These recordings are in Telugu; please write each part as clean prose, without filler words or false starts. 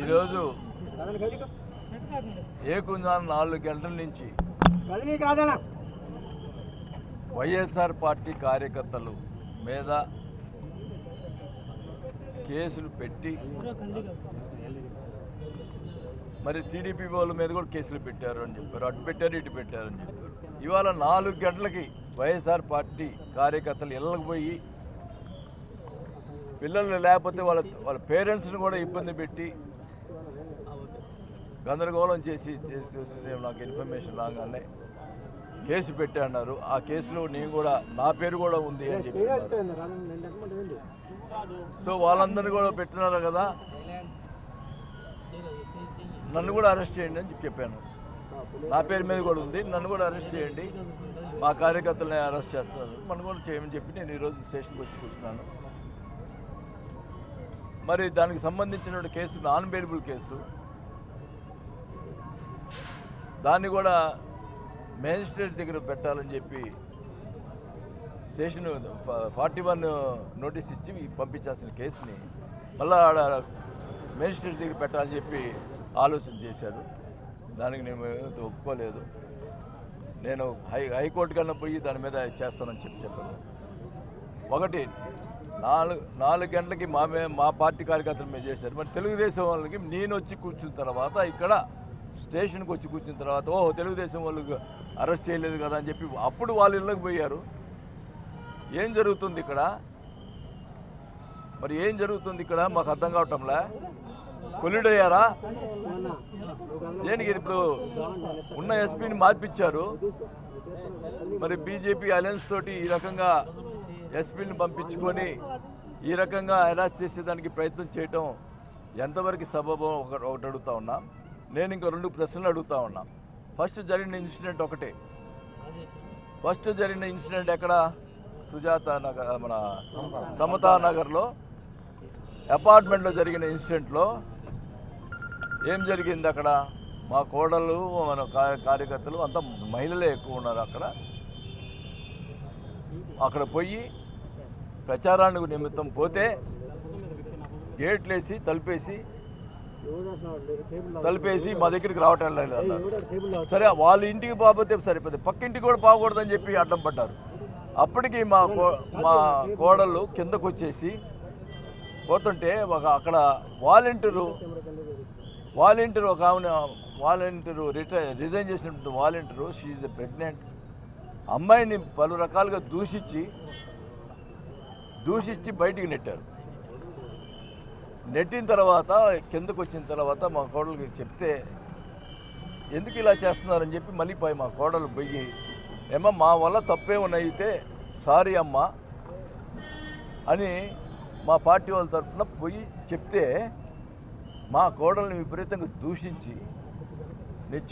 ఈరోజు ఏకుందా 4 గంటల నుంచి వైఎస్ఆర్ పార్టీ కార్యకర్తలు మీద కేసులు పెట్టి మరి టీడీపీ వాళ్ళ మీద కూడా కేసులు పెట్టారు అని చెప్పారు. అటు పెట్టారు ఇటు పెట్టారు అని చెప్పారు. ఇవాళ 4 గంటలకి వైఎస్ఆర్ పార్టీ కార్యకర్తలు ఇళ్ళకి పోయి పిల్లలు లేకపోతే వాళ్ళ పేరెంట్స్ని కూడా ఇబ్బంది పెట్టి గందరగోళం చేసి నాకు ఇన్ఫర్మేషన్ రాగానే కేసు పెట్టి అన్నారు. ఆ కేసులో నేను కూడా నా పేరు కూడా ఉంది అని చెప్పి సో వాళ్ళందరినీ కూడా పెట్టినారు కదా, నన్ను కూడా అరెస్ట్ చేయండి అని చెప్పాను. నా పేరు మీద కూడా ఉంది, నన్ను కూడా అరెస్ట్ చేయండి, మా కార్యకర్తలని అరెస్ట్ చేస్తున్నారు, మనం కూడా చేయమని చెప్పి నేను ఈరోజు స్టేషన్కి వచ్చి కూర్చున్నాను. మరి దానికి సంబంధించిన కేసు నాన్ బెయిలబుల్ కేసు, దాన్ని కూడా మేజిస్ట్రేట్ దగ్గర పెట్టాలని చెప్పి స్టేషన్ 41 నోటీస్ ఇచ్చి పంపించాల్సిన కేసుని మళ్ళీ ఆడ మేజిస్ట్రేట్ దగ్గర పెట్టాలని చెప్పి ఆలోచన చేశారు. దానికి నేను ఒప్పుకోలేదు. నేను హైకోర్టు కన్నా పోయి దాని మీద చేస్తానని చెప్పాను. ఒకటి 4 గంటలకి మా పార్టీ కార్యకర్తల మీద చేశారు. మరి తెలుగుదేశం వాళ్ళకి నేను వచ్చి కూర్చున్న తర్వాత ఇక్కడ స్టేషన్కి వచ్చి కూర్చున్న తర్వాత తెలుగుదేశం వాళ్ళకి అరెస్ట్ చేయలేదు కదా అని చెప్పి అప్పుడు వాళ్ళు ఇళ్ళకి పోయారు. ఏం జరుగుతుంది ఇక్కడ? మరి ఏం జరుగుతుంది ఇక్కడ మాకు అర్థం కావటంలే. కొలిడ్ అయ్యారా దేనికి? ఇప్పుడు ఉన్న ఎస్పీని మార్పించారు. మరి బీజేపీ అలయన్స్ తోటి ఈ రకంగా ఎస్పీని పంపించుకొని ఈ రకంగా అరెస్ట్ చేసేదానికి ప్రయత్నం చేయటం ఎంతవరకు సబబం ఒకటి అడుగుతా ఉన్నా. నేను ఇంకా 2 ప్రశ్నలు అడుగుతా ఉన్నా. ఫస్ట్ జరిగిన ఇన్సిడెంట్ ఒకటే. ఫస్ట్ జరిగిన ఇన్సిడెంట్ ఎక్కడ? సుజాత నగర్, మన సమతా నగర్లో అపార్ట్మెంట్లో జరిగిన ఇన్సిడెంట్లో ఏం జరిగింది అక్కడ? మా కోడళ్ళు, మన కార్యకర్తలు అంతా మహిళలే ఎక్కువ ఉన్నారు. అక్కడ పోయి ప్రచారానికి నిమిత్తం పోతే గేట్లేసి తలిపేసి మా దగ్గరికి రావటం లేదు అన్నారు. సరే వాళ్ళ ఇంటికి పోతే సరిపోతే పక్కింటికి కూడా పోకూడదని చెప్పి అడ్డం పడ్డారు. అప్పటికి మా కోడళ్ళు కిందకు వచ్చేసి పోతుంటే అక్కడ వాలంటీరు ఒక ఆమె రిజైన్ చేసినటువంటి volunteer, she is a pregnant అమ్మాయిని పలు రకాలుగా దూషించి బయటికి నెట్టిన తర్వాత కిందకు వచ్చిన తర్వాత మా కోడలికి చెప్తే ఎందుకు ఇలా చేస్తున్నారని చెప్పి మళ్ళీ మా కోడలు పోయి, ఏమో మా వల్ల తప్పేమన్నా అయితే సారీ అమ్మా అని మా పార్టీ వాళ్ళ తరఫున పోయి చెప్తే మా కోడల్ని విపరీతంగా దూషించి నేను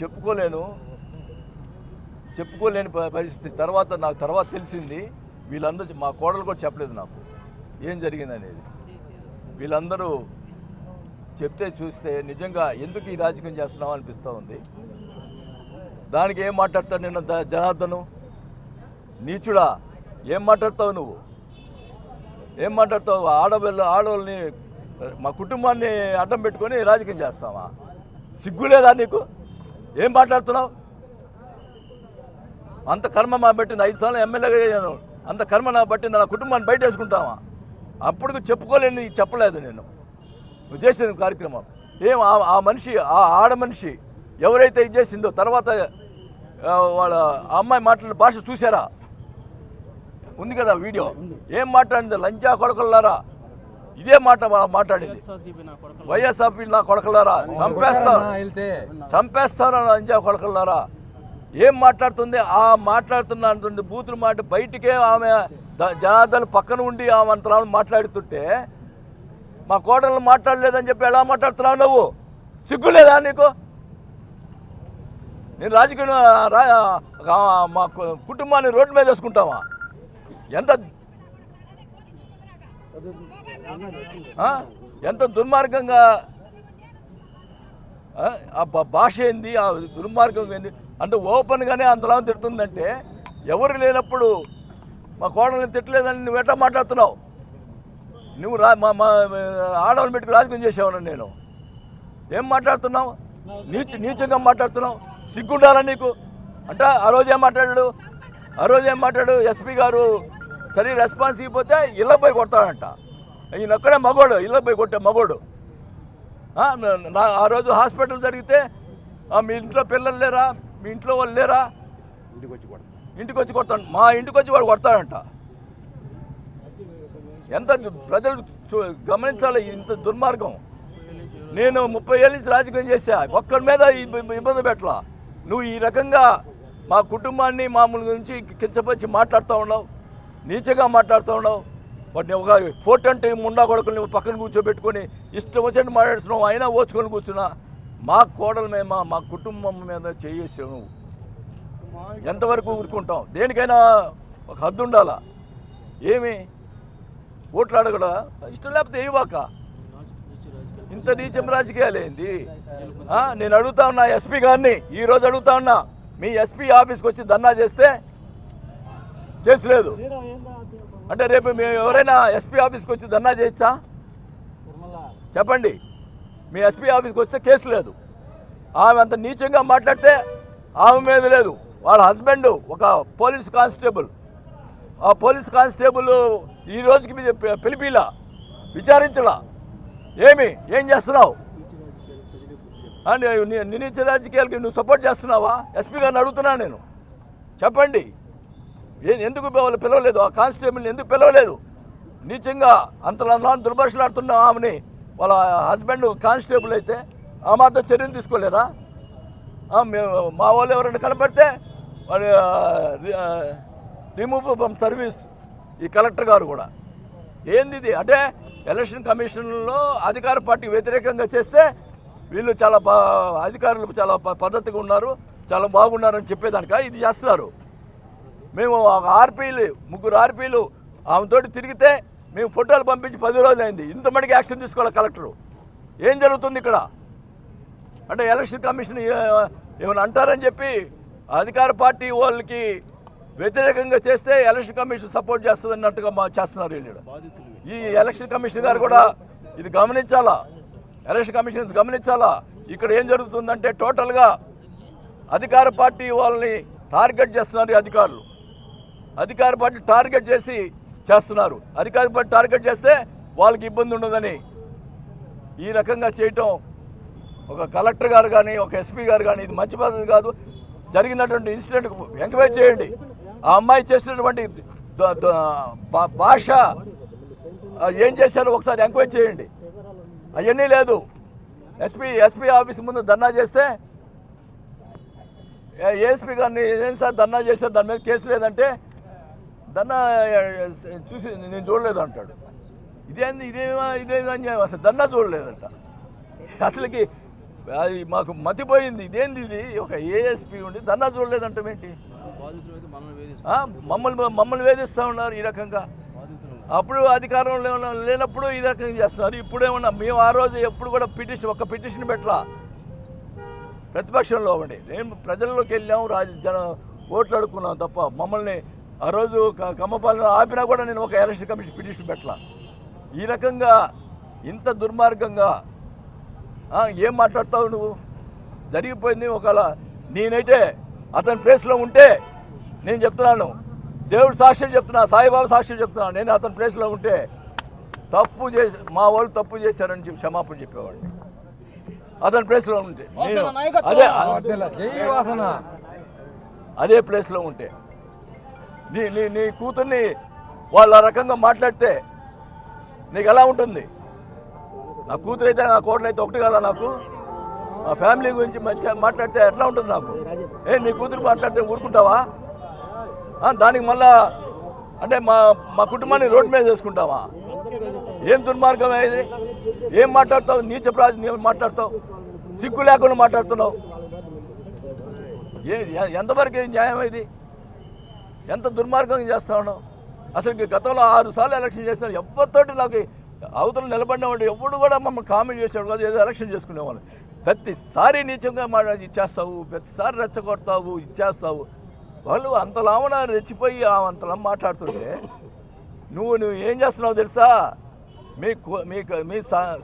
చెప్పుకోలేని పరిస్థితి. నాకు తర్వాత తెలిసింది వీళ్ళందరూ, మా కోడలు కూడా చెప్పలేదు నాకు ఏం జరిగిందనేది. వీళ్ళందరూ చెప్తే చూస్తే నిజంగా ఎందుకు ఈ రాజకీయం చేస్తున్నావు అనిపిస్తూ ఉంది. దానికి ఏం మాట్లాడతావు నిన్న జనార్దను? నీచుడా, ఏం మాట్లాడతావు నువ్వు? ఏం మాట్లాడతావు? ఆడవాళ్ళని, మా కుటుంబాన్ని అడ్డం పెట్టుకొని రాజకీయం చేస్తావా? సిగ్గులేదా నీకు? ఏం మాట్లాడుతున్నావు? అంత కర్మ మా పెట్టింది. 5 సార్లు ఎమ్మెల్యేగా అయ్యాను. అంత కర్మ నాకు పట్టింది. నా కుటుంబాన్ని బయట వేసుకుంటావా? అప్పుడు చెప్పుకోలేని చెప్పలేదు నేను నువ్వు చేసిన కార్యక్రమం. ఏం ఆ మనిషి, ఆ ఆడ మనిషి ఎవరైతే ఇది చేసిందో తర్వాత వాళ్ళ అమ్మాయి మాట్లాడిన భాష చూసారా? ఉంది కదా వీడియో. ఏం మాట్లాడింది? లంచా కొడకల్లారా, ఇదే మాట్లాడింది. వైఎస్ఆర్పీ నా కొడకల్లారా, చంపేస్తారా లంచా కొడకల్లారా. ఏం మాట్లాడుతుంది? మాట్లాడుతున్న బూతులు మాట బయటికే ఆమె జనార్దన్ పక్కన ఉండి ఆమె అంతరాలు మాట్లాడుతుంటే మా కోడలు మాట్లాడలేదని చెప్పి ఎలా మాట్లాడుతున్నావు నువ్వు? సిగ్గులేదా నీకు? నేను రాజకీయ మా కుటుంబాన్ని రోడ్డు మీద వేసుకుంటావా? ఎంత దుర్మార్గంగా ఆ భాష ఏంది, ఆ దుర్మార్గం ఏంది అంటే ఓపెన్గానే అంతలా తిడుతుందంటే ఎవరు లేనప్పుడు మా కోడల్ని తిట్టలేదని నువ్వు ఎట్లా మాట్లాడుతున్నావు? నువ్వు మా ఆడవాళ్ళని పెట్టుకు రాజకీయం చేసావన్నా నేను? ఏం మాట్లాడుతున్నావు? నీచంగా మాట్లాడుతున్నావు. సిగ్గుండాలా నీకు? అంటే ఆ రోజు ఏం మాట్లాడు ఎస్పీ గారు సరే రెస్పాన్స్ ఇవ్వకపోతే ఇళ్ళ పోయి కొడతాడంట. ఈయన ఒక్కడే మగోడు, ఇళ్ళ పోయి కొట్టే మగోడు. ఆ రోజు హాస్పిటల్ జరిగితే మీ ఇంట్లో పిల్లలు లేరా, మీ ఇంట్లో వాళ్ళు లేరా, ఇంటికి వచ్చి కొడతాడు. మా ఇంటికి వచ్చి వాడు కొడతాడంట. ఎంత ప్రజలు గమనించాలి ఇంత దుర్మార్గం. నేను 30 ఏళ్ళ నుంచి రాజకీయం చేశా, ఒక్కడి మీద ఇబ్బంది పెట్టలా. నువ్వు ఈ రకంగా మా కుటుంబాన్ని మామూలు గురించి కించపరిచి మాట్లాడుతూ ఉన్నావు, నీచగా మాట్లాడుతూ ఉన్నావు. వాటిని ఒక 420 ముండా కొడుకుని నువ్వు పక్కన కూర్చోబెట్టుకొని ఇష్టం వచ్చినట్టు మాట్లాడుతున్నావు. అయినా ఓచుకొని కూర్చున్నా. మా కోడల మీద మా కుటుంబం మీద చేయేసావు నువ్వు. ఎంతవరకు ఊరుకుంటాం? దేనికైనా ఒక హద్దు ఉండాలా. ఏమి ఓట్లు అడగడా? ఇష్టం లేకపోతే ఏవాక ఇంత నీచం రాజకీయాలు ఏంది? నేను అడుగుతా ఉన్నా ఎస్పీ గారిని, ఈరోజు అడుగుతా ఉన్నా, మీ ఎస్పీ ఆఫీస్కి వచ్చి ధర్నా చేస్తే కేసు లేదు అంటే రేపు మేము ఎవరైనా ఎస్పీ ఆఫీస్కి వచ్చి ధర్నా చేయొచ్చా? చెప్పండి. మీ ఎస్పీ ఆఫీస్కి వస్తే కేసు లేదు. ఆమె అంత నీచంగా మాట్లాడితే ఆమె మీద లేదు. వాళ్ళ హస్బెండ్ ఒక పోలీస్ కానిస్టేబుల్, ఆ పోలీస్ కానిస్టేబుల్ ఈ రోజుకి పిలిపిలా, విచారించలా. ఏం చేస్తున్నావు? నీచ రాజకీయాలకి నువ్వు సపోర్ట్ చేస్తున్నావా? ఎస్పీ గారిని అడుగుతున్నా నేను. చెప్పండి, ఎందుకు వాళ్ళు పిలవలేదు? ఆ కానిస్టేబుల్ని ఎందుకు పిలవలేదు? నీచంగా అంతలా దుర్భాషలాడుతున్నా ఆమెని. వాళ్ళ హస్బెండ్ కానిస్టేబుల్ అయితే ఆ మాత్రం చర్యలు తీసుకోలేరా? మా వాళ్ళు ఎవరైనా కనపడితే వాడు రిమూవ్ ఫ్రమ్ సర్వీస్. ఈ కలెక్టర్ గారు కూడా ఏంది ఇది అంటే ఎలక్షన్ కమిషన్లో అధికార పార్టీ వ్యతిరేకంగా చేస్తే వీళ్ళు చాలా అధికారులు చాలా పద్ధతిగా ఉన్నారు, చాలా బాగున్నారని చెప్పేదానిక ఇది చేస్తున్నారు. మేము ముగ్గురు ఆర్పీలు ఆమెతోటి తిరిగితే మేము ఫోటోలు పంపించి 10 రోజులు అయింది. ఇంతమందికి యాక్షన్ తీసుకోవాలి కలెక్టరు. ఏం జరుగుతుంది ఇక్కడ? అంటే ఎలక్షన్ కమిషన్ ఏమైనా అంటారని చెప్పి అధికార పార్టీ వాళ్ళకి వ్యతిరేకంగా చేస్తే ఎలక్షన్ కమిషన్ సపోర్ట్ చేస్తుంది అన్నట్టుగా చేస్తున్నారు వీళ్ళు. ఈ ఎలక్షన్ కమిషన్ గారు కూడా ఇది గమనించాలా. Election commission గమనించాలా. ఇక్కడ ఏం జరుగుతుందంటే టోటల్గా అధికార పార్టీ వాళ్ళని టార్గెట్ చేస్తున్నారు అధికారులు. అధికార పార్టీ టార్గెట్ చేస్తున్నారు. అధికార పార్టీ టార్గెట్ చేస్తే వాళ్ళకి ఇబ్బంది ఉండదని ఈ రకంగా చేయటం ఒక కలెక్టర్ గారు కానీ ఒక ఎస్పీ గారు కానీ ఇది మంచి పద్ధతి కాదు. జరిగినటువంటి ఇన్సిడెంట్ ఎంక్వైరీ చేయండి. ఆ అమ్మాయి చేసినటువంటి భాష ఏం చేశారో ఒకసారి ఎంక్వైరీ చేయండి. అవన్నీ లేదు. ఎస్పీ ఆఫీస్ ముందు ధర్నా చేస్తే ఏఎస్పీ గారిని ఏం సార్ ధర్నా చేశారు, దాని మీద కేసు లేదంటే ధర్నా చూసి నేను చూడలేదు అంటాడు. ఇదేమని అసలు ధర్నా చూడలేదంట. అసలుకి అది మాకు మతిపోయింది. ఇదేంది ఇది? ఒక ఏఎస్పీ ఉండి ధర్నా చూడలేదంటే ఏంటి? మమ్మల్ని వేధిస్తూ ఉన్నారు ఈ రకంగా. అప్పుడు అధికారంలో లేనప్పుడు ఈ రకంగా చేస్తున్నారు. ఇప్పుడేమన్నా మేము ఆ రోజు ఎప్పుడు కూడా ఒక పిటిషన్ పెట్టలా. ప్రతిపక్షంలో ఉండి నేను ప్రజల్లోకి వెళ్ళాము, ఓట్లు అడుక్కున్నాం తప్ప మమ్మల్ని ఆ రోజు కమ్మపాలన ఆపినా కూడా నేను ఒక ఎలక్షన్ కమిషన్ పిటిషన్ పెట్టలా. ఈ రకంగా ఇంత దుర్మార్గంగా ఏం మాట్లాడతావు నువ్వు? జరిగిపోయింది. ఒకవేళ నేనైతే అతని ప్లేస్లో ఉంటే నేను చెప్తున్నాను, దేవుడు సాక్షి చెప్తున్నా, సాయిబాబా సాక్షి చెప్తున్నా, నేను అతని ప్లేస్లో ఉంటే మా వాళ్ళు తప్పు చేశారని చెప్పి క్షమాపణ చెప్పేవాడిని. అతని ప్లేస్లో ఉంటే నేను అదే ప్లేస్లో ఉంటే నీ కూతుర్ని వాళ్ళు ఆ రకంగా మాట్లాడితే నీకు ఎలా ఉంటుంది? నా కూతురు అయితే నా కోడలు అయితే ఒకటి కదా నాకు? మా ఫ్యామిలీ గురించి మంచిగా మాట్లాడితే ఎట్లా ఉంటుంది నాకు? నీ కూతురు మాట్లాడితే ఊరుకుంటావా? దానికి మళ్ళా అంటే మా కుటుంబాన్ని రోడ్డు మీద చేసుకుంటావా? ఏం దుర్మార్గం ఇది? ఏం మాట్లాడతావు? నీచ మాట్లాడతావు, సిగ్గు లేకుండా మాట్లాడుతున్నావు. ఎంతవరకు న్యాయం ఇది? ఎంత దుర్మార్గంగా చేస్తా ఉన్నావు? అసలు గతంలో 6 సార్లు ఎలక్షన్ చేశాను. ఎవరితోటి నాకు అవతల నిలబడినవాడు ఎవడు కూడా మమ్మల్ని కామెంట్ చేసేవాడు కాదు. ఏదో ఎలక్షన్ చేసుకునేవాళ్ళు. ప్రతిసారి నీచంగా ఇచ్చేస్తావు, ప్రతిసారి రెచ్చగొడతావు, ఇచ్చేస్తావు. వాళ్ళు అంతలామన రెచ్చిపోయి అంతలా మాట్లాడుతుంటే నువ్వు ఏం చేస్తున్నావు తెలుసా? మీ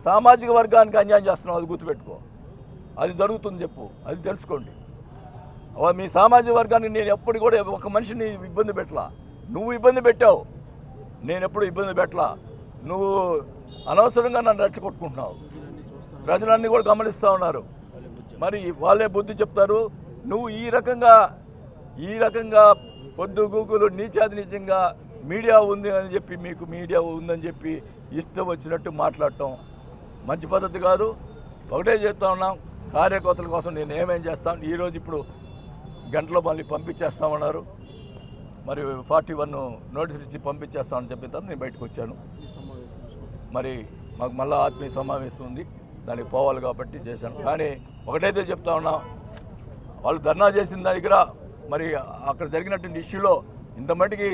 సామాజిక వర్గానికి అన్యాయం చేస్తున్నావు, అది గుర్తుపెట్టుకో. అది జరుగుతుంది చెప్పు, అది తెలుసుకోండి. మీ సామాజిక వర్గాన్ని నేను ఎప్పుడు కూడా ఒక మనిషిని ఇబ్బంది పెట్టలా. నువ్వు ఇబ్బంది పెట్టావు, నేను ఎప్పుడు ఇబ్బంది పెట్టలా. నువ్వు అనవసరంగా నన్ను రెచ్చగొట్టుకుంటున్నావు. ప్రజలన్నీ కూడా గమనిస్తూ ఉన్నారు. మరి వాళ్ళే బుద్ధి చెప్తారు. నువ్వు ఈ రకంగా పొద్దు గూగులు నీచాది నిజంగా మీడియా ఉంది అని చెప్పి, మీకు మీడియా ఉందని చెప్పి ఇష్టం వచ్చినట్టు మాట్లాడటం మంచి పద్ధతి కాదు. ఒకటే చెప్తా ఉన్నాం, కార్యకర్తల కోసం నేను ఏమేం చేస్తాను. ఈరోజు ఇప్పుడు గంటలో మళ్ళీ పంపించేస్తామన్నారు. మరి 41 నోటీసులు ఇచ్చి పంపించేస్తామని చెప్పిన తర్వాత నేను బయటకు వచ్చాను. మరి మాకు మళ్ళీ ఆత్మీయ సమావేశం ఉంది, దానికి పోవాలి కాబట్టి చేశాను. కానీ ఒకటైతే చెప్తా ఉన్నా, వాళ్ళు ధర్నా చేసిన దగ్గర మరి అక్కడ జరిగినటువంటి ఇష్యూలో ఇంతమటికి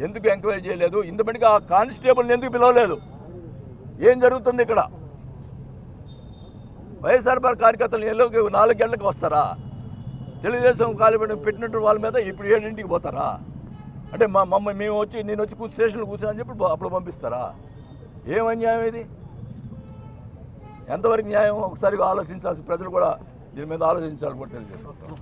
ఎందుకు ఎంక్వైరీ చేయలేదు, ఇంతమటికి ఆ కానిస్టేబుల్ని ఎందుకు పిలవలేదు, ఏం జరుగుతుంది ఇక్కడ? వైఎస్ఆర్ పార్టీ కార్యకర్తలు 4 గంటలకు వస్తారా? తెలుగుదేశం పెట్టినట్టు వాళ్ళ మీద ఇప్పుడు 7ంటికి పోతారా? అంటే మేము వచ్చి నేను వచ్చి స్టేషన్లో కూర్చోని చెప్పి అప్పుడు పంపిస్తారా? ఏం అన్యాయం ఇది? ఎంతవరకు న్యాయం? ఒకసారి ఆలోచించాల్సి, ప్రజలు కూడా దీని మీద ఆలోచించాలని కూడా తెలియజేసుకుంటాం.